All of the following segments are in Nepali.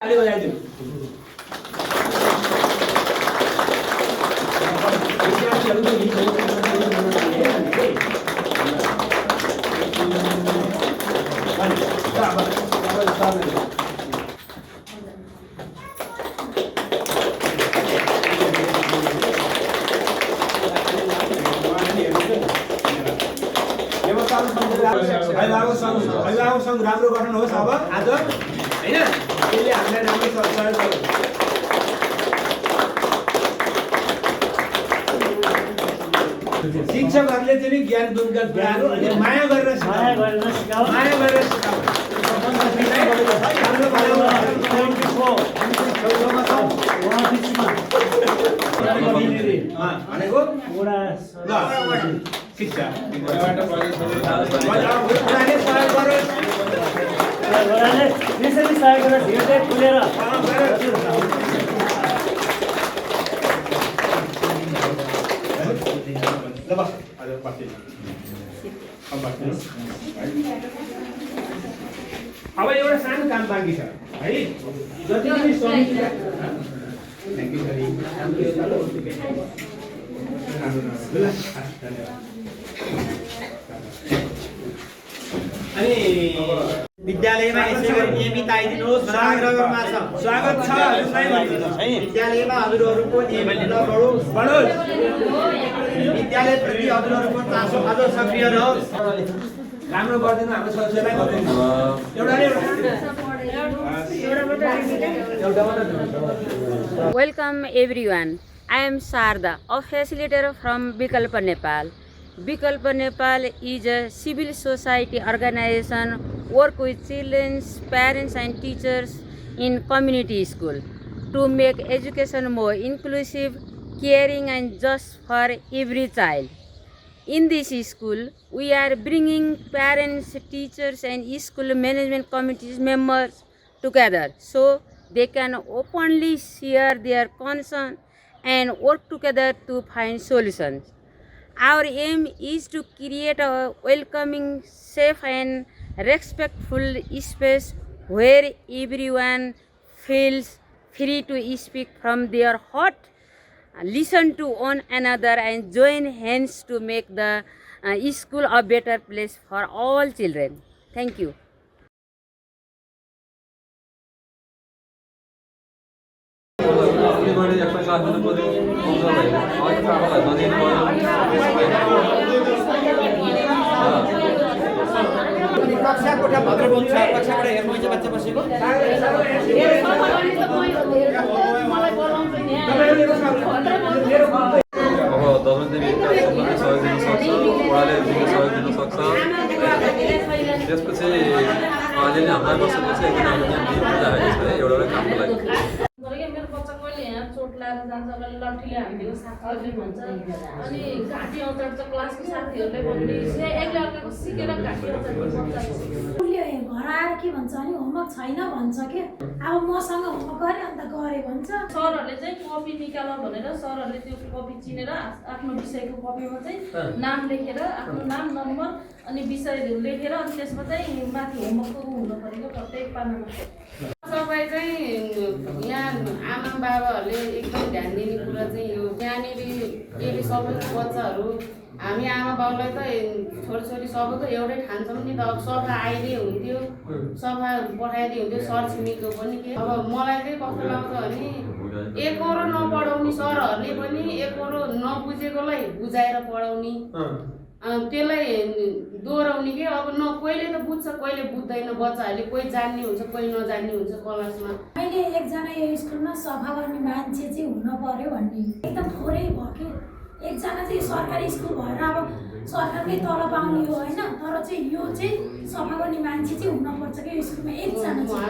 ताली बजाइदिनु विद्यार्थीहरुको गीत अभिभावक राम्रो गर्नुहोस् अब आज हैन यसले हामीलाई राम्रो सहयोग गर्यो शिक्षकहरूले चाहिँ ज्ञान दुर्गा कुराहरू अनि माया गरेर सिकाउनु भनेको शिक्षा अब एउटा सानो काम बाँकी छ है जति पनि अनि विद्यालयमा यसै गरी नियमित आइदिनुहोस् भनेर आग्रह गर्नमा छ। स्वागत छ विद्यालयमा हजुरहरूको नियमित बढोस् विद्यालय प्रति हजुरहरूको चासो अझ सक्रिय रहोस्। राम्रो गर्दिनु हाम्रो सदस्यलाई गर्दिनु Welcome everyone. I am Sarda, a facilitator from Vikalpa Nepal. Vikalpa Nepal is a civil society organization work with children, parents and teachers in community school to make education more inclusive, caring and just for every child. In this school, we are bringing parents, teachers and school management committee members together so they can openly share their concerns and work together to find solutions. Our aim is to create a welcoming, safe and respectful space where everyone feels free to speak from their heart, listen to one another and join hands to make the school a better place for all children. Thank you. कक्षा कोठा भद्र बोल्छ कक्षाबाट हेर्नुहुन्छ बच्चा बसेको अब दमनदेवी सबैले सहयोग दिन सक्छ पढाले सहयोग दिन सक्छ त्यसपछि अलिअलि हामीलाई बसेपछि एकदम एउटा कामको लागि मेरो बच्चा कहिले यहाँ चोट लागेर जान्छ लट्ठीले हानिदियो साथीहरूले भन्छ अनि घाँटी आउँछ क्लासको साथीहरूले भन्ने एकले अर्काको सिकेर घाँटी आउँछ घर आएर के भन्छ अनि होमवर्क छैन भन्छ के अब मसँग होमवर्क गरे अन्त गरे भन्छ सरहरूले चाहिँ कपी निकाल भनेर सरहरूले त्यो कपी चिनेर आफ्नो विषयको कपीमा चाहिँ नाम लेखेर आफ्नो नाम नम्बर अनि विषयहरू लेखेर अनि त्यसमा चाहिँ माथि होमवर्कको हुनु परेको प्रत्येक पानामा सबै चाहिँ यहाँ आमा बाबाहरूले एकदम ध्यान दिने कुरा चाहिँ यो यहाँनिर यदि सबै बच्चाहरू हामी आमा बाउलाई त छोरीछोरी सबैको एउटै ठान्छौँ नि त अब सफा आइदिए हुन्थ्यो सफा पठाइदिए हुन्थ्यो सर छिमेकीको पनि के अब मलाई चाहिँ कस्तो लाग्छ भने एकरो नपढाउने सरहरूले पनि एकरो नबुझेकोलाई बुझाएर पढाउने त्यसलाई दोहोऱ्याउने के अब न कहिले त बुझ्छ कहिले बुझ्दैन बच्चाहरूले कोही जान्ने हुन्छ कोही नजान्ने हुन्छ क्लासमा अहिले एकजना यो स्कुलमा सफा गर्ने मान्छे चाहिँ हुन पर्यो भन्ने एकदम थोरै भयो कि एकजना चाहिँ सरकारी स्कुल भएर अब सरकारले तलब पाउने हो होइन तर चाहिँ यो चाहिँ सफा गर्ने मान्छे चाहिँ हुनुपर्छ कि यो स्कुलमा एकजना चाहिँ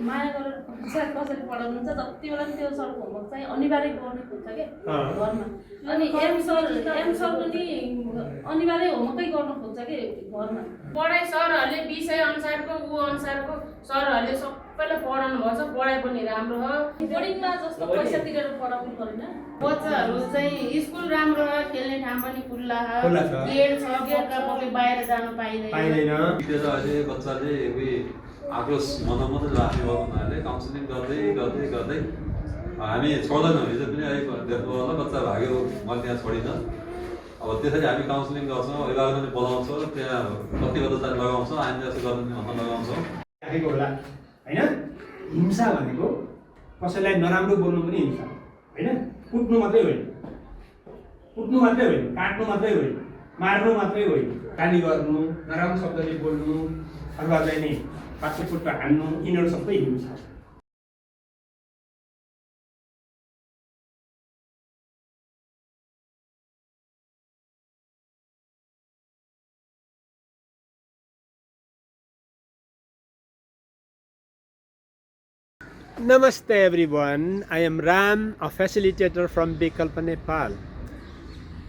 माया गरेर कसरी पढाउनुहुन्छ जति बेला त्यो सरको होमवर्क चाहिँ अनिवार्य गर्नु खोज्छ क्या घरमा अनि एम सर पनि अनिवार्य होमवर्कै गर्नु खोज्छ कि घरमा पढाइ सरहरूले विषय अनुसारको अनुसारको सरहरूले सबैलाई पढाउनु भन्छ पढाइ पनि राम्रो हो बोर्डिङमा जस्तो पैसा तिरेर पढाउनु परेन बच्चाहरू चाहिँ स्कुल राम्रो हो खेल्ने ठाउँ पनि खुल्ला छ गेट छ गेटका पक्कै बाहिर जानु पाइँदैन अहिले बच्चाले आक्रोश मनमा मात्रै राख्ने भएको हुनाले काउन्सिलिङ गर्दै गर्दै गर्दै हामी छोड्दैनौँ। हिजो पनि देख्नु होला बच्चा भाग्यो, मैले त्यहाँ छोडिनँ। अब त्यसरी हामी काउन्सिलिङ गर्छौँ, अभिभावकलाई पनि बोलाउँछौँ, त्यहाँ प्रतिबद्धता लगाउँछौँ, हामी जस्तो गर्नु भन्न लगाउँछौँ। राखेको होला होइन। हिंसा भनेको कसैलाई नराम्रो बोल्नु पनि हिंसा होइन। कुट्नु मात्रै होइन, काट्नु मात्रै होइन, मार्नु मात्रै होइन, गाली गर्नु, नराम्रो शब्दले बोल्नु, अरूलाई नै पाटुपुट्टा हान्नु, यिनीहरू सबै हिंसा हो। Namaste everyone, I am Ram, a facilitator from Bikalpa, Nepal.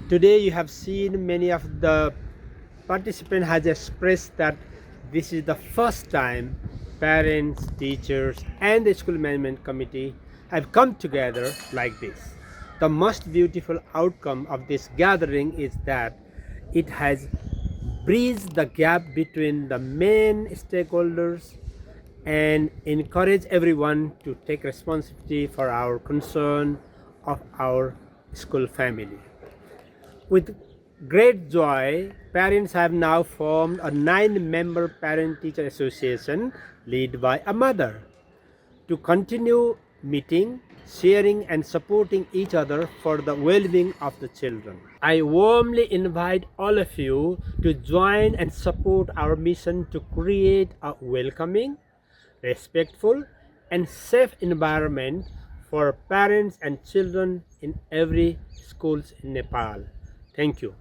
Today you have seen many of the participants has expressed that this is the first time parents, teachers and the school management committee have come together like this. The most beautiful outcome of this gathering is that it has bridged the gap between the main stakeholders and encourage everyone to take responsibility for our concern of our school family. With great joy, parents have now formed a 9-member parent-teacher association led by a mother to continue meeting, sharing and supporting each other for the well-being of the children. I warmly invite all of you to join and support our mission to create a welcoming, respectful and safe environment for parents and children in every schools in Nepal. Thank you.